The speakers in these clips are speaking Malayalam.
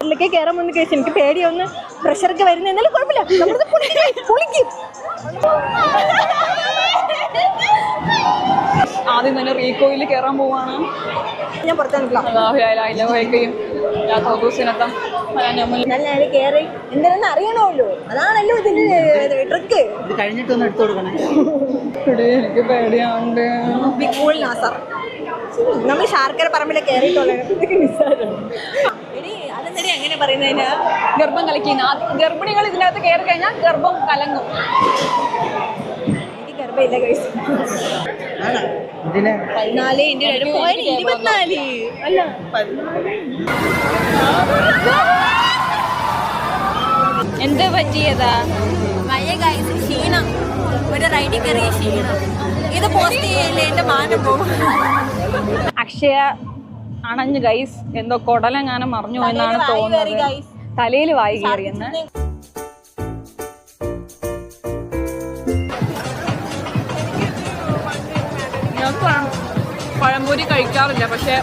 ൊക്കെ കയറാൻ വന്ന കേസ് എനിക്ക് പേടിയൊന്ന് പ്രഷറൊക്കെ വരുന്ന എന്നാലും കുഴപ്പമില്ല നമ്മളിത് പൊളിക്കും. ആദ്യം തന്നെ റീകോയിൽ കയറാൻ പോവാണ്. ഞാൻ പുറത്താണില്ല നല്ല കയറി എന്താണെന്ന് അറിയണമല്ലോ, അതാണല്ലോ ഇതിന്റെ ട്രിക്ക്. ഇത് കഴിഞ്ഞിട്ടൊന്ന് എടുത്തു കൊടുക്കണേ. എനിക്ക് പേടിയാണ്ട്. നമ്മൾ ശാർക്കര പറമ്പിലെ കയറിയിട്ടുള്ള അതെന്താ അങ്ങനെ പറയുന്നതിന് ഗർഭം കലക്കിന്ന്. ഗർഭിണികൾ ഇതിനകത്ത് കയറി കഴിഞ്ഞാൽ ഗർഭം കലങ്ങും. എനിക്ക് ഗർഭമില്ല കഴിച്ചു. 14 24 അല്ല 14. എന്ത് പറ്റിയതാ? ക്ഷീണം, ഒരു റൈഡിൽ കയറിയ ക്ഷീണം. ഇത് പോസ്റ്റ് ചെയ്യല്ലേ എന്റെ മാനം പോകും. അക്ഷയ അണഞ്ഞു ഗൈസ്, എന്തോ കൊടലെങ്ങാനും മറിഞ്ഞു എന്നാണ് തോന്നുന്നത്. തലയിൽ വായി കയറിയെന്ന്. പഴംപൊരി കഴിക്കാറില്ല, പക്ഷെ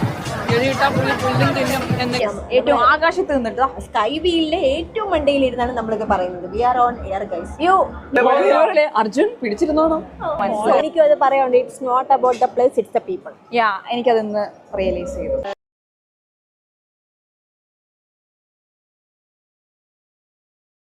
ഏറ്റവും ആകാശത്ത് നിന്നിട്ട് സ്കൈ വീലിലെ ഏറ്റവും മണ്ടയിലിരുന്നാണ് നമ്മളൊക്കെ പറയുന്നത്. We are on air guys. Arjun പിടിച്ചിരുന്നോണം. എനിക്കും അത് പറയാനുണ്ട്. It's not about the place, it's the people. എനിക്കതൊന്ന് റിയലൈസ് ചെയ്തു.